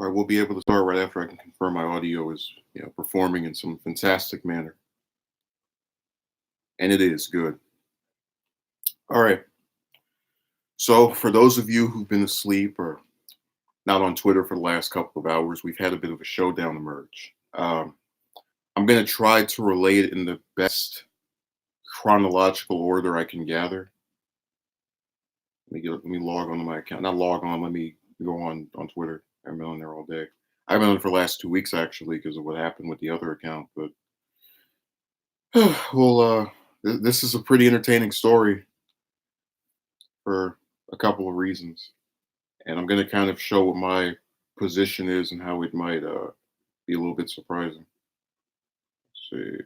All right, we'll be able to start right after I can confirm my audio is, performing in some fantastic manner, and it is good. All right. So, for those of you who've been asleep or not on Twitter for the last couple of hours, we've had a bit of a showdown emerge. I'm going to try to relate it in the best chronological order I can gather. Let me log on to my account. Not log on. Let me go on Twitter. I've been on there all day. I've been on it for the last 2 weeks actually because of what happened with the other account. But well, this is a pretty entertaining story for a couple of reasons, and I'm going to kind of show what my position is and how it might be a little bit surprising. Let's see,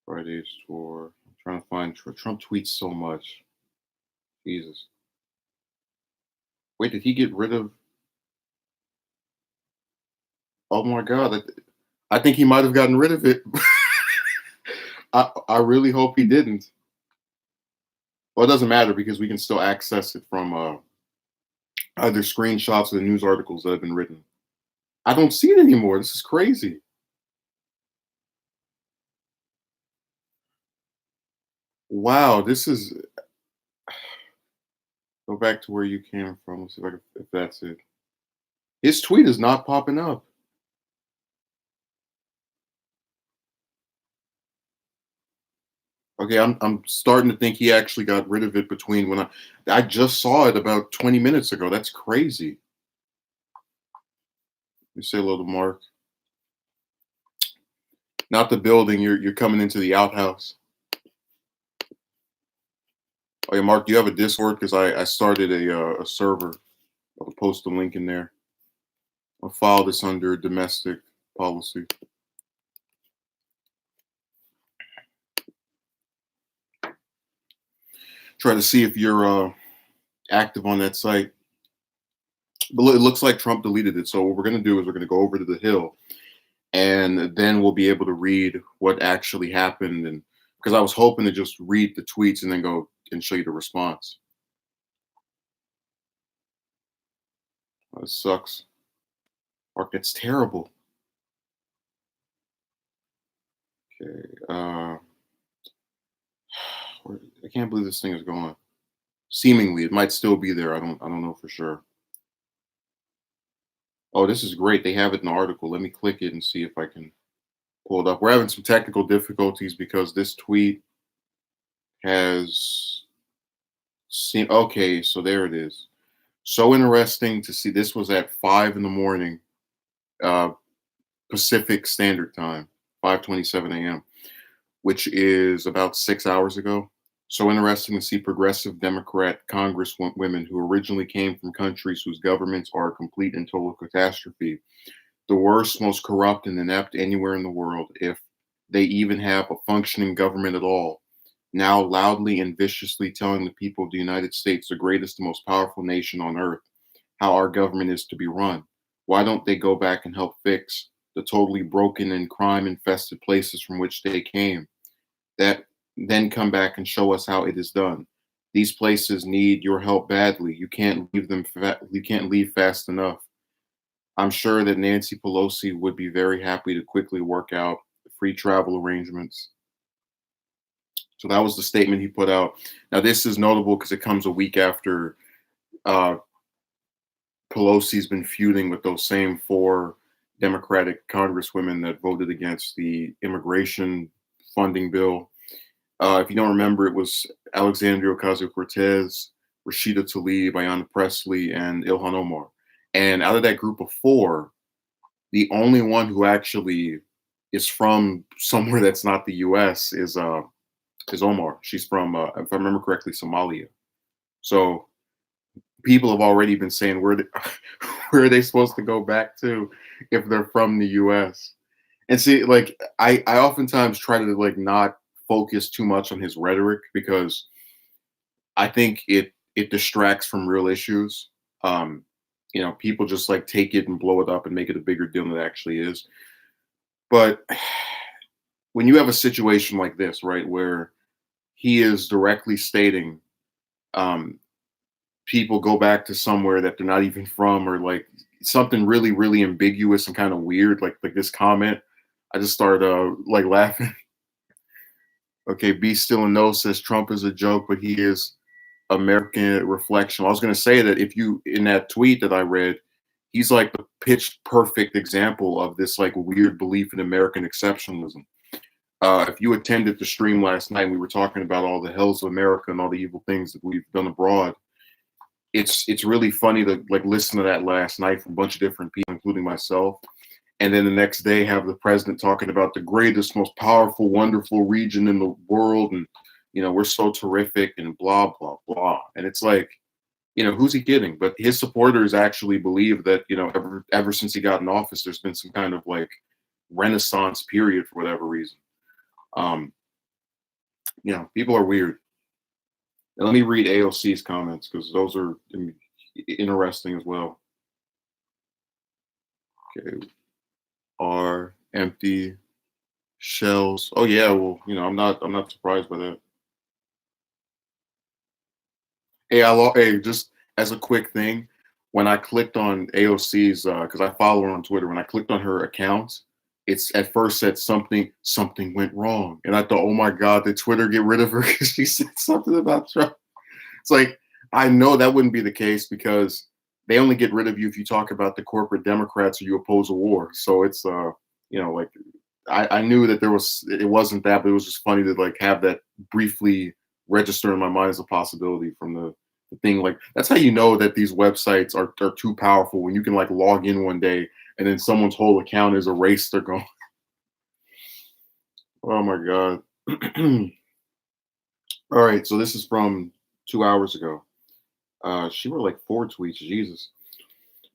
Friday's tour. I'm trying to find Trump tweets so much. Jesus. Wait, did he get rid of? Oh my God! I think he might have gotten rid of it. I really hope he didn't. Well, it doesn't matter because we can still access it from either screenshots or the news articles that have been written. I don't see it anymore. This is crazy. Wow, this is. Go back to where you came from. Let's see if that's it. His tweet is not popping up. Okay, I'm starting to think he actually got rid of it between when I just saw it about 20 minutes ago. That's crazy. You say hello to Mark. Not the building. You're coming into the outhouse. Oh yeah, Mark, do you have a Discord? Because I started a server. I'll post the link in there. I'll file this under domestic policy. Try to see if you're active on that site. But it looks like Trump deleted it. So what we're going to do is we're going to go over to the Hill, and then we'll be able to read what actually happened. And because I was hoping to just read the tweets and then go and show you the response. That sucks. Mark, that's terrible. Okay. I can't believe this thing is gone. Seemingly, it might still be there. I don't know for sure. Oh, this is great. They have it in the article. Let me click it and see if I can pull it up. We're having some technical difficulties because this tweet has seen. Okay, so there it is. So interesting to see. This was at 5 in the morning, uh, Pacific Standard Time, 5:27 a.m., which is about 6 hours ago. So interesting to see progressive Democrat Congresswomen who originally came from countries whose governments are a complete and total catastrophe, the worst, most corrupt, and inept anywhere in the world, if they even have a functioning government at all, now loudly and viciously telling the people of the United States, the greatest and most powerful nation on earth, how our government is to be run. Why don't they go back and help fix the totally broken and crime infested places from which they came? That then come back and show us how it is done. These places need your help badly. You can't leave them. You can't leave fast enough. I'm sure that Nancy Pelosi would be very happy to quickly work out free travel arrangements. So that was the statement he put out. Now this is notable because it comes a week after uh, Pelosi's been feuding with those same four Democratic congresswomen that voted against the immigration funding bill. If you don't remember, it was Alexandria Ocasio-Cortez, Rashida Tlaib, Ayanna Pressley, and Ilhan Omar. And out of that group of four, the only one who actually is from somewhere that's not the U.S. is Omar. She's from, if I remember correctly, Somalia. So people have already been saying where are they supposed to go back to if they're from the U.S. And see, like I oftentimes try to like not focus too much on his rhetoric because I think it distracts from real issues. People just like take it and blow it up and make it a bigger deal than it actually is. But when you have a situation like this, right, where he is directly stating people go back to somewhere that they're not even from, or like something really, really ambiguous and kind of weird, like this comment. I just started like laughing. Okay, Be Still and No says Trump is a joke, but he is American reflection. I was gonna say that if you in that tweet that I read, he's like the pitch perfect example of this like weird belief in American exceptionalism. If you attended the stream last night, we were talking about all the hells of America and all the evil things that we've done abroad. It's really funny to like listen to that last night from a bunch of different people, including myself, and then the next day have the president talking about the greatest, most powerful, wonderful region in the world, and we're so terrific and blah blah blah. And it's like, who's he kidding? But his supporters actually believe that ever since he got in office, there's been some kind of like renaissance period for whatever reason. Um, people are weird. And let me read AOC's comments because those are interesting as well. Okay, are empty shells. Oh yeah, well, I'm not surprised by that. Hey, just as a quick thing, when I clicked on AOC's, because I follow her on Twitter, when I clicked on her account, it's at first said something went wrong, and I thought, oh my god, did Twitter get rid of her because she said something about Trump? It's like I know that wouldn't be the case because they only get rid of you if you talk about the corporate Democrats or you oppose a war. So it's like I knew that it wasn't that, but it was just funny to like have that briefly register in my mind as a possibility from the thing. Like that's how you know that these websites are too powerful when you can like log in one day and then someone's whole account is erased or gone. Oh my god. All right, so this is from 2 hours ago. She wrote like 4 tweets. Jesus.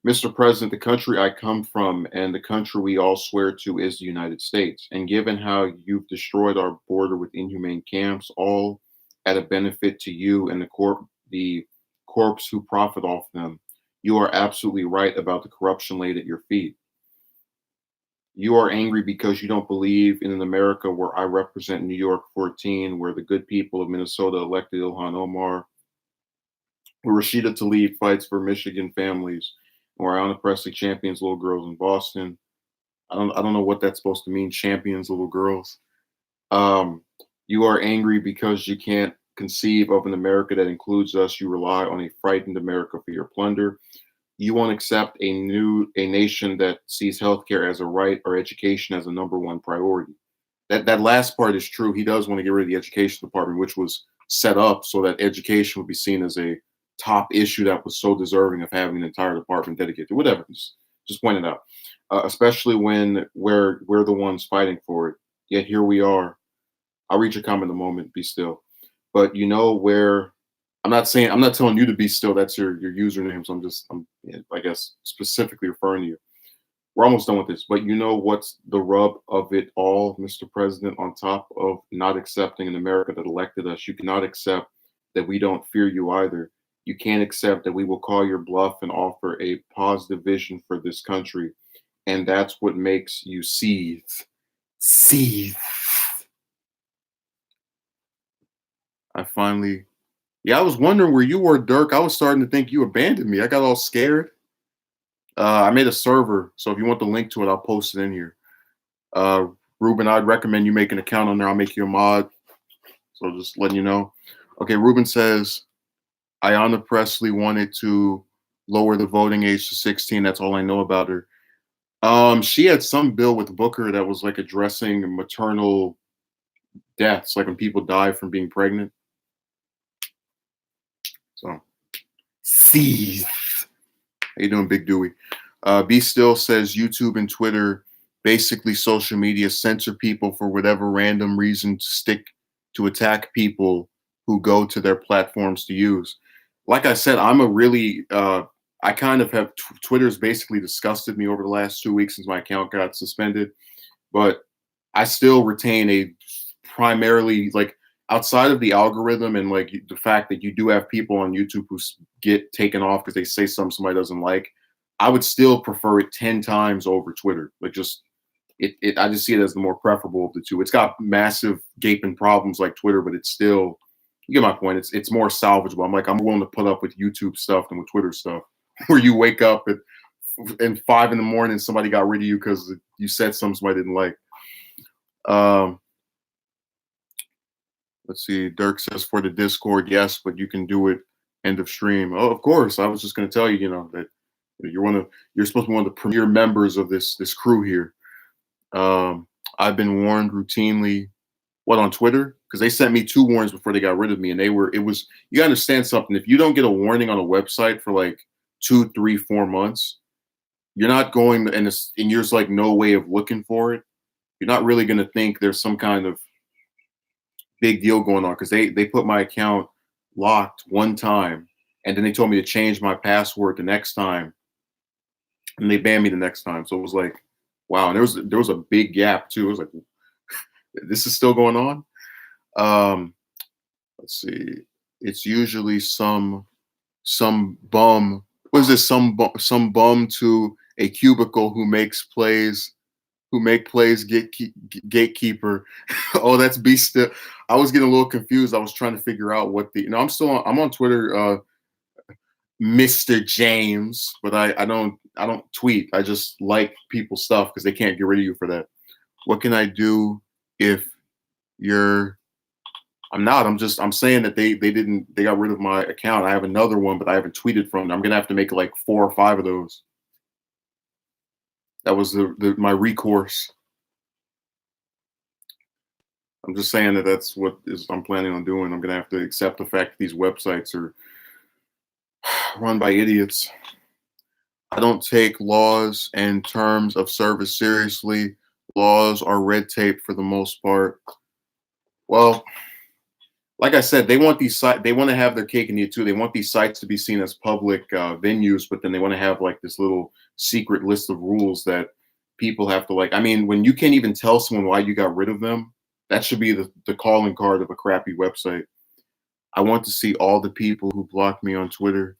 Mr. President, the country I come from and the country we all swear to is the United States. And given how you've destroyed our border with inhumane camps, all at a benefit to you and the corps who profit off them, you are absolutely right about the corruption laid at your feet. You are angry because you don't believe in an America where I represent New York 14, where the good people of Minnesota elected Ilhan Omar, where Rashida Tlaib fights for Michigan families, where Ayanna Pressley champions little girls in Boston. I don't know what that's supposed to mean, champions little girls. Um, you are angry because you can't conceive of an America that includes us. You rely on a frightened America for your plunder. You won't accept a nation that sees healthcare as a right or education as a number one priority. That last part is true. He does want to get rid of the education department, which was set up so that education would be seen as a top issue that was so deserving of having an entire department dedicated to whatever. Just point it out, especially when we're the ones fighting for it. Yet here we are. I'll read your comment in a moment. Be still, but where. I'm not telling you to be still. That's your username. So I guess specifically referring to you. We're almost done with this, but what's the rub of it all, Mr. President? On top of not accepting an America that elected us, you cannot accept that we don't fear you either. You can't accept that we will call your bluff and offer a positive vision for this country. And that's what makes you seethe. Seethe. Yeah, I was wondering where you were, Dirk. I was starting to think you abandoned me. I got all scared. I made a server, so if you want the link to it, I'll post it in here. Ruben, I'd recommend you make an account on there. I'll make you a mod. So just letting you know. Okay, Ruben says, Ayanna Pressley wanted to lower the voting age to 16. That's all I know about her. She had some bill with Booker that was like addressing maternal deaths, like when people die from being pregnant. So, see. How you doing, Big Dewey? Be Still says YouTube and Twitter, basically social media, censor people for whatever random reason to attack people who go to their platforms to use. Like I said, I'm a really, I kind of have, Twitter's basically disgusted me over the last 2 weeks since my account got suspended, but I still retain a primarily like, outside of the algorithm and like the fact that you do have people on YouTube who get taken off because they say something somebody doesn't like, I would still prefer it 10 times over Twitter. Like I just see it as the more preferable of the two. It's got massive gaping problems like Twitter, but it's still, you get my point. It's more salvageable. I'm willing to put up with YouTube stuff than with Twitter stuff, where you wake up at and 5 in the morning somebody got rid of you because you said something somebody didn't like. Um, let's see. Dirk says for the Discord, yes, but you can do it end of stream. Oh, of course. I was just going to tell you, that you're supposed to be one of the premier members of this crew here. I've been warned routinely. What, on Twitter? Because they sent me 2 warnings before they got rid of me, and you understand something. If you don't get a warning on a website for like 2, 3, 4 months, you're not going, and there's like no way of looking for it. You're not really going to think there's some kind of big deal going on, because they put my account locked one time, and then they told me to change my password the next time, and they banned me the next time. So it was like, wow. And there was a big gap too. It was like, this is still going on. Let's see. It's usually some bum. What is this? Some bum to a cubicle who make plays gatekeeper. Oh, that's beast. I was getting a little confused. I was trying to figure out what I'm on Twitter, Mr. James, but I don't tweet. I just like people's stuff because they can't get rid of you for that. What can I do if you're I'm saying that they got rid of my account. I have another one, but I haven't tweeted from them. I'm gonna have to make like 4 or 5 of those. That was my recourse. I'm just saying that's what I'm planning on doing. I'm gonna have to accept the fact that these websites are run by idiots. I don't take laws and terms of service seriously. Laws are red tape for the most part. Well, like I said, they want to have their cake and eat it too. They want these sites to be seen as public venues, but then they want to have like this little secret list of rules that people have to like. I mean, when you can't even tell someone why you got rid of them, that should be the calling card of a crappy website. I want to see all the people who blocked me on Twitter.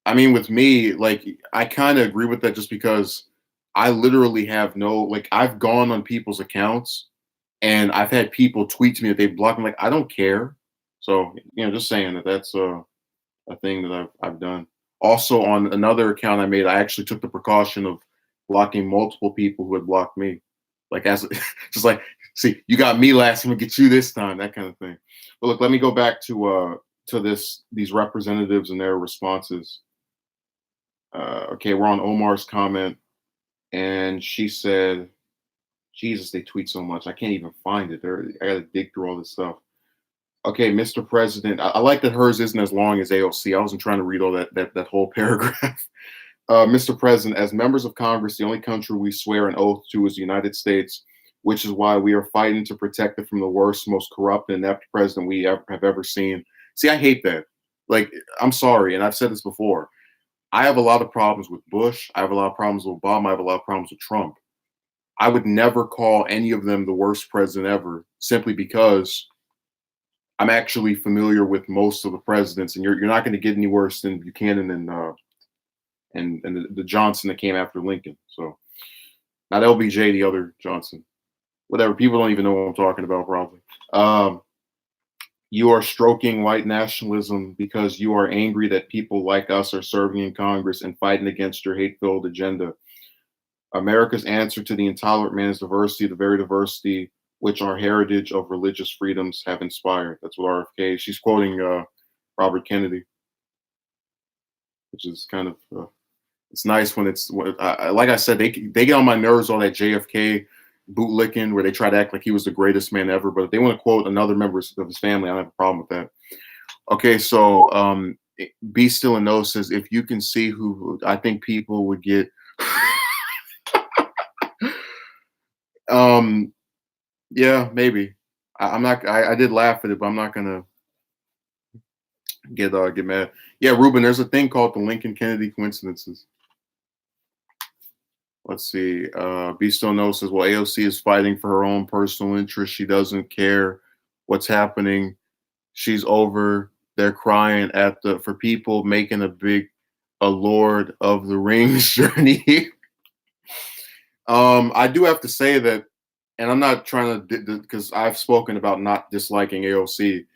I mean, with me, like, I kind of agree with that, just because I literally have I've gone on people's accounts and I've had people tweet to me that they blocked me. Like, I don't care. So, just saying that's a thing that I've done. Also, on another account I made, I actually took the precaution of blocking multiple people who had blocked me. Like, as just like, see, you got me last time, get you this time, that kind of thing. But look, let me go back to these representatives and their responses. Okay, we're on Omar's comment, and she said, Jesus, they tweet so much. I can't even find it. I got to dig through all this stuff. Okay, Mr. President. I like that hers isn't as long as AOC. I wasn't trying to read all that whole paragraph. Mr. President, as members of Congress, the only country we swear an oath to is the United States, which is why we are fighting to protect it from the worst, most corrupt and inept president we have ever seen. See, I hate that. Like, I'm sorry, and I've said this before. I have a lot of problems with Bush. I have a lot of problems with Obama. I have a lot of problems with Trump. I would never call any of them the worst president ever, simply because I'm actually familiar with most of the presidents, and you're not going to get any worse than Buchanan and the Johnson that came after Lincoln. So, not LBJ, the other Johnson. Whatever. People don't even know what I'm talking about, probably. You are stroking white nationalism because you are angry that people like us are serving in Congress and fighting against your hate-filled agenda. America's answer to the intolerant man is diversity, the very diversity which our heritage of religious freedoms have inspired. That's what RFK. She's quoting Robert Kennedy, which is kind of it's nice when it's like I said, they get on my nerves, all that JFK bootlicking where they try to act like he was the greatest man ever. But if they want to quote another member of his family, I don't have a problem with that. Okay, so Be Still and Know says, if you can see who I think people would get. Yeah, maybe. I'm not. I did laugh at it, but I'm not gonna get mad. Yeah, Ruben. There's a thing called the Lincoln Kennedy coincidences. Let's see. Be Still Know says, well, AOC is fighting for her own personal interest. She doesn't care what's happening. She's over there crying for people making a Lord of the Rings journey. I do have to say that, and I'm not trying to, because I've spoken about not disliking AOC,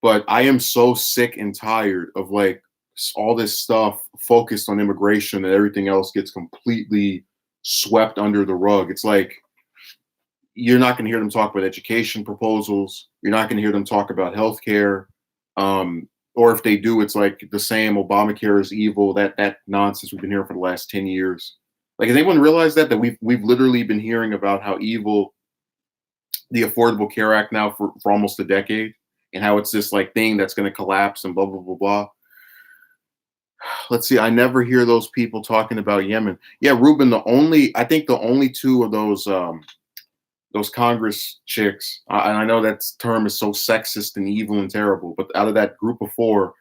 but I am so sick and tired of like all this stuff focused on immigration and everything else gets completely swept under the rug. It's like you're not going to hear them talk about education proposals. You're not going to hear them talk about healthcare. Or if they do, it's like the same Obamacare is evil. That nonsense we've been hearing for the last 10 years. Like, has anyone realized that we've literally been hearing about how evil the Affordable Care Act now for almost a decade, and how it's this like thing that's going to collapse and blah blah blah blah. Let's see. I never hear those people talking about Yemen. Yeah, Ruben. I think the only two of those Congress chicks, and I know that term is so sexist and evil and terrible, but out of that group of four,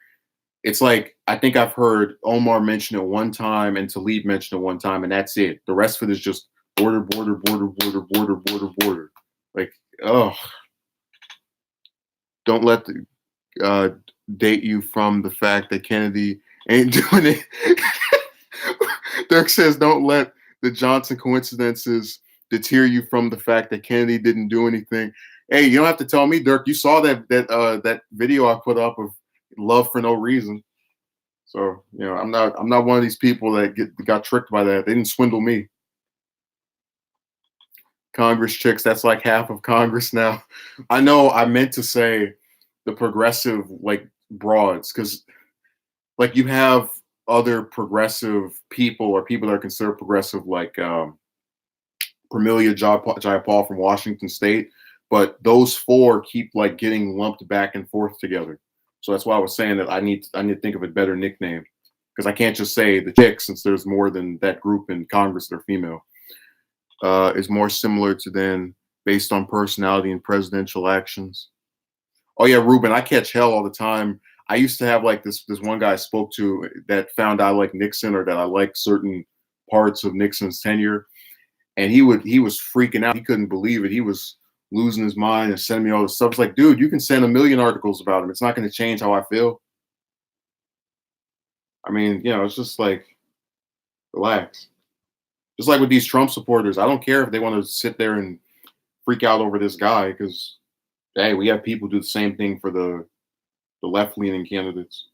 it's like I think I've heard Omar mention it one time and Talib mention it one time, and that's it. The rest of it is just border, border, border, border, border, border, border. Like, oh, don't let the date you from the fact that Kennedy ain't doing it. Dirk says, don't let the Johnson coincidences deter you from the fact that Kennedy didn't do anything. Hey, you don't have to tell me, Dirk. You saw that video I put up of love for no reason. So I'm not one of these people that got tricked by that. They didn't swindle me. Congress chicks, that's like half of Congress now. I know I meant to say the progressive like broads, because like you have other progressive people or people that are considered progressive, like Pramelia Jayapal from Washington State, but those four keep like getting lumped back and forth together. So that's why I was saying that I need to think of a better nickname, because I can't just say the chicks, since there's more than that group in Congress that are female. Is more similar to then based on personality and presidential actions. Oh yeah, Ruben, I catch hell all the time. I used to have like this one guy I spoke to that found I like Nixon, or that I like certain parts of Nixon's tenure, and he was freaking out. He couldn't believe it. He was losing his mind and sending me all this stuff. It's like, dude, you can send a million articles about him. It's not going to change how I feel. I mean, it's just like, relax. Just like with these Trump supporters, I don't care if they want to sit there and freak out over this guy, because, hey, we have people do the same thing for the left-leaning candidates.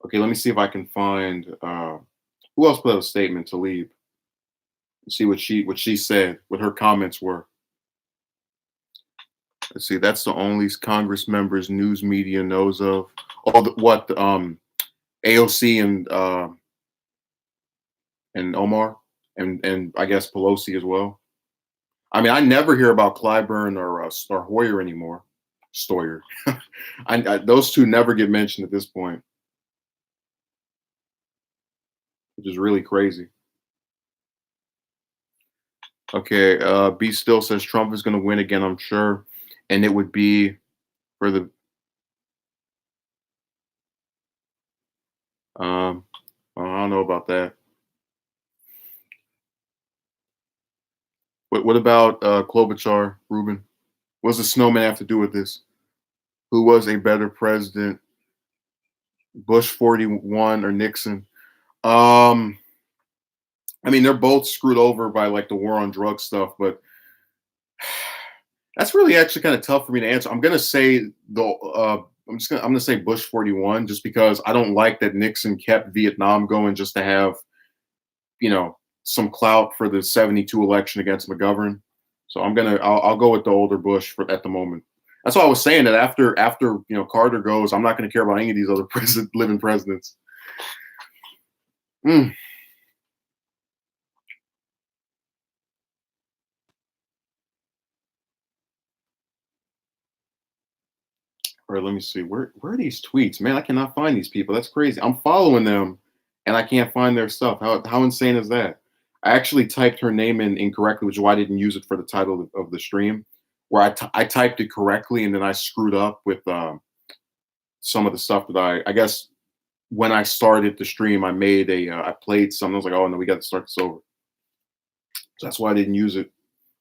Okay, let me see if I can find who else put out a statement to leave. See what she said, what her comments were. Let's see. That's the only Congress members news media knows of. Oh, what AOC and Omar and I guess Pelosi as well. I mean, I never hear about Clyburn or Hoyer anymore. Stoyer. Those two never get mentioned at this point, which is really crazy. Okay, B still says Trump is going to win again, I'm sure, and it would be for the. I don't know about that. What about Klobuchar, Ruben? What does the snowman have to do with this? Who was a better president, Bush 41 or Nixon? I mean, they're both screwed over by like the war on drugs stuff, but that's really actually kind of tough for me to answer. I'm gonna say I'm gonna say Bush 41, just because I don't like that Nixon kept Vietnam going just to have, some clout for the 72 election against McGovern. So I'll go with the older Bush at the moment. That's why I was saying that after Carter goes, I'm not gonna care about any of these other living presidents. Mm. All right, let me see. Where are these tweets, man? I cannot find these people. That's crazy. I'm following them, and I can't find their stuff. How insane is that? I actually typed her name in incorrectly, which is why I didn't use it for the title of the stream. Where I typed it correctly, and then I screwed up with some of the stuff that I guess when I started the stream, I played something. I was like, oh no, we got to start this over. So that's why I didn't use it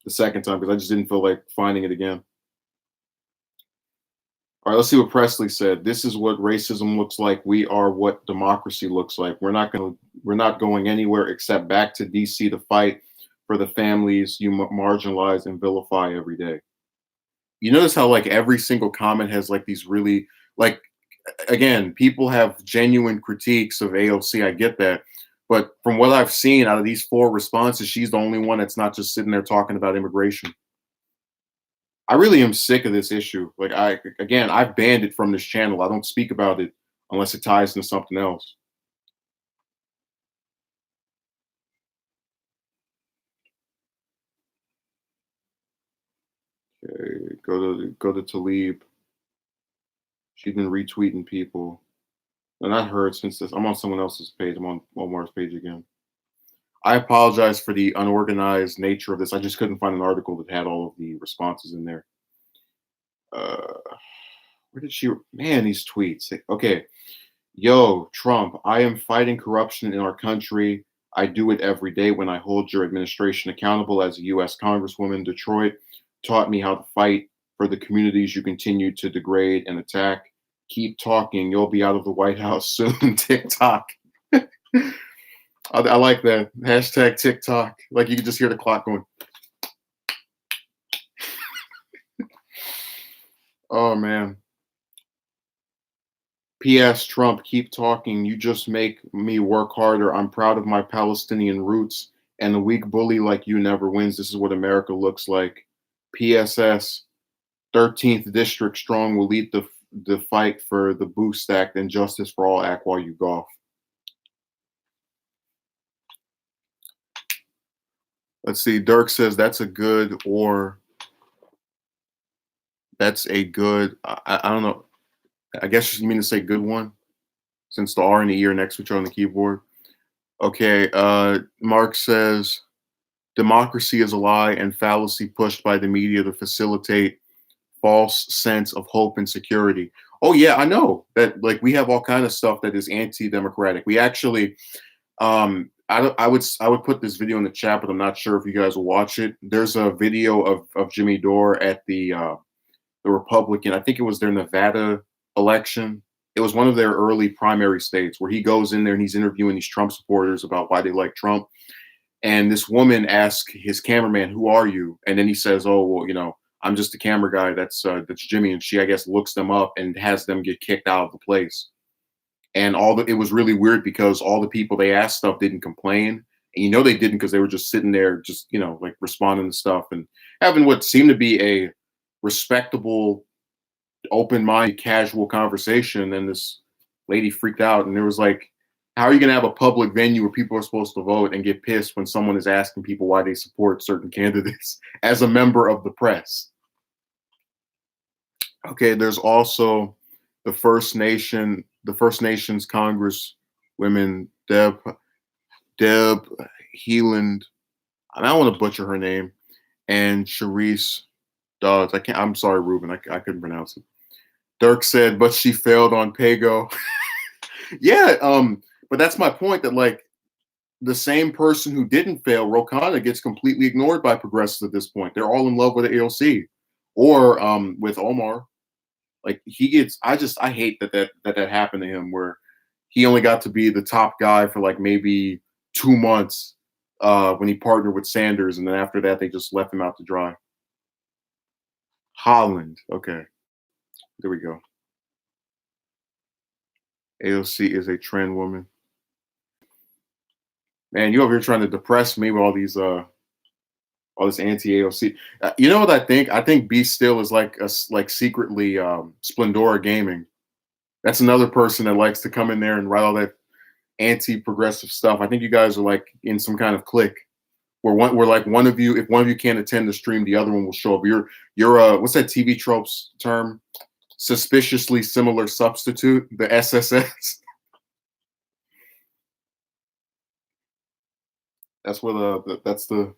the second time, because I just didn't feel like finding it again. All right, let's see what Presley said. This is what racism looks like. We are what democracy looks like. We're not going anywhere except back to DC to fight for the families you marginalize and vilify every day. You notice how like every single comment has like these really like again, people have genuine critiques of AOC. I get that. But from what I've seen out of these four responses, she's the only one that's not just sitting there talking about immigration. I really am sick of this issue. Like I've banned it from this channel. I don't speak about it unless it ties into something else. Okay, go to Talib. She's been retweeting people. And not her since this. I'm on someone else's page. I'm on Omar's page again. I apologize for the unorganized nature of this. I just couldn't find an article that had all of the responses in there. Uh, where did she? Man, these tweets. Okay, yo, Trump. I am fighting corruption in our country. I do it every day when I hold your administration accountable as a U.S. Congresswoman. Detroit taught me how to fight for the communities you continue to degrade and attack. Keep talking. You'll be out of the White House soon. TikTok. I like that hashtag TikTok. Like you can just hear the clock going. Oh man. P.S. Trump, keep talking. You just make me work harder. I'm proud of my Palestinian roots, and a weak bully like you never wins. This is what America looks like. PSS, 13th District Strong will lead the fight for the Boost Act and Justice for All Act while you golf. Let's see. Dirk says that's a good or that's a good. I don't know. I guess you mean to say good one, since the R and the E are next to each other on the keyboard. Okay. Mark says democracy is a lie and fallacy pushed by the media to facilitate false sense of hope and security. Oh yeah, I know that. Like we have all kind of stuff that is anti-democratic. We actually, I would put this video in the chat, but I'm not sure if you guys will watch it. There's a video of Jimmy Dore at the Republican. I think it was their Nevada election. It was one of their early primary states where he goes in there and he's interviewing these Trump supporters about why they like Trump. And this woman asks his cameraman, "Who are you?" And then he says, "Oh, well, I'm just a camera guy. That's Jimmy." And she, I guess, looks them up and has them get kicked out of the place. And it was really weird because all the people they asked stuff didn't complain. And they didn't because they were just sitting there, just, like responding to stuff and having what seemed to be a respectable, open-minded, casual conversation. And this lady freaked out, and there was like, how are you going to have a public venue where people are supposed to vote and get pissed when someone is asking people why they support certain candidates as a member of the press? Okay, there's also the First Nations Congress women, Deb Heeland. I don't want to butcher her name, and Charisse Dodds. I'm sorry, Ruben. I couldn't pronounce it. Dirk said, but she failed on Pago. Yeah, but that's my point. That like the same person who didn't fail, Ro Khanna, gets completely ignored by progressives at this point. They're all in love with the AOC or with Omar. Like he gets. I hate that happened to him, where he only got to be the top guy for like maybe 2 months when he partnered with Sanders, and then after that they just left him out to dry. Holland. Okay, there we go. AOC is a trend woman. Man, you over here trying to depress me with all this anti-AOC. You know what I think? I think Be Still is like secretly Splendora Gaming. That's another person that likes to come in there and write all that anti-progressive stuff. I think you guys are like in some kind of clique where like one of you, if one of you can't attend the stream, the other one will show up. You're what's that TV tropes term? Suspiciously similar substitute, the SSS. That's that's the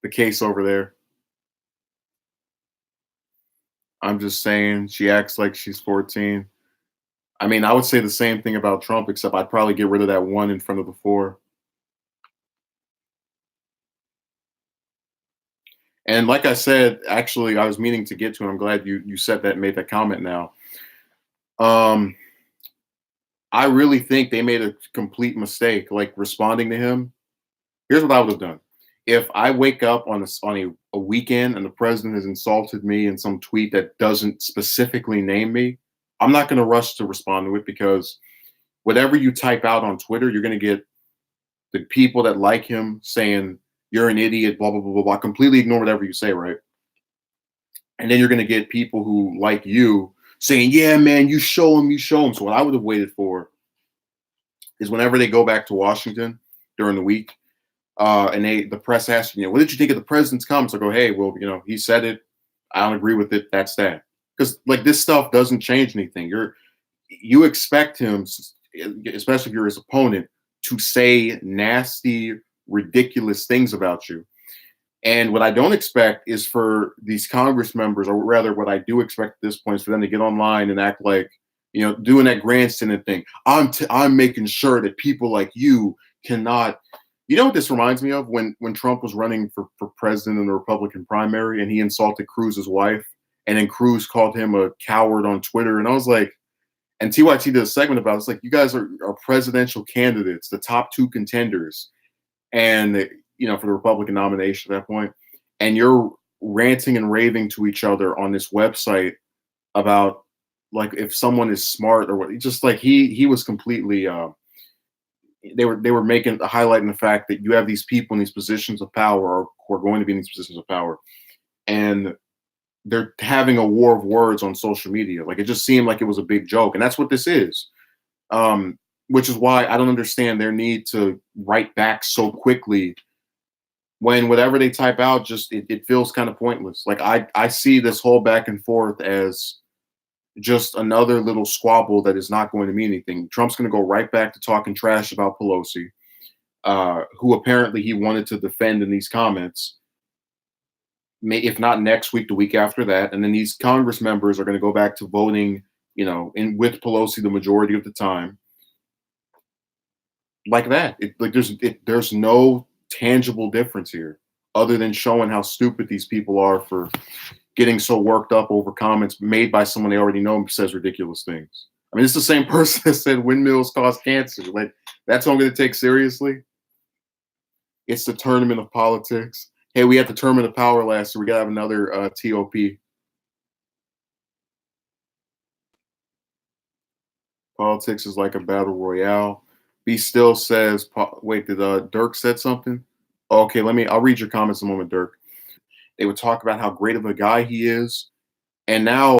case over there. I'm just saying she acts like she's 14. I mean, I would say the same thing about Trump, except I'd probably get rid of that one in front of the 4. And like I said, actually, I was meaning to get to, and I'm glad you said that, made that comment now. I really think they made a complete mistake, like responding to him. Here's what I would have done. If I wake up on a weekend and the president has insulted me in some tweet that doesn't specifically name me, I'm not going to rush to respond to it because whatever you type out on Twitter, you're going to get the people that like him saying you're an idiot, blah blah blah blah blah. Completely ignore whatever you say, right? And then you're going to get people who like you saying, "Yeah, man, you show him, you show him." So what I would have waited for is whenever they go back to Washington during the week, and the press asks, what did you think of the president's comments? I go, hey, well, he said it. I don't agree with it. That's that. Because like this stuff doesn't change anything. You expect him, especially if you're his opponent, to say nasty, ridiculous things about you. And what I don't expect is for these Congress members, or rather, what I do expect at this point is for them to get online and act like, doing that grandstanding thing. I'm making sure that people like you cannot. You know what this reminds me of? When Trump was running for president in the Republican primary, and he insulted Cruz's wife, and then Cruz called him a coward on Twitter, and I was like, and TYT did a segment about it. It's like, you guys are presidential candidates, the top two contenders, and for the Republican nomination at that point, and you're ranting and raving to each other on this website about like if someone is smart or what. Just like he was completely. They were making highlighting the fact that you have these people in these positions of power, or who are going to be in these positions of power, and they're having a war of words on social media. Like it just seemed like it was a big joke, and that's what this is. Which is why I don't understand their need to write back so quickly when whatever they type out just it feels kind of pointless. Like I see this whole back and forth as just another little squabble that is not going to mean anything. Trump's going to go right back to talking trash about Pelosi, who apparently he wanted to defend in these comments. If not next week, the week after that, and then these Congress members are going to go back to voting, in with Pelosi the majority of the time, like that. There's no tangible difference here, other than showing how stupid these people are for getting so worked up over comments made by someone they already know says ridiculous things. I mean, it's the same person that said windmills cause cancer. Like, that's what I'm going to take seriously. It's the tournament of politics. Hey, we had the tournament of power last year. We got to have another TOP. Politics is like a battle royale. Be still says, wait, did Dirk said something? Okay, I'll read your comments in a moment, Dirk. They would talk about how great of a guy he is. And now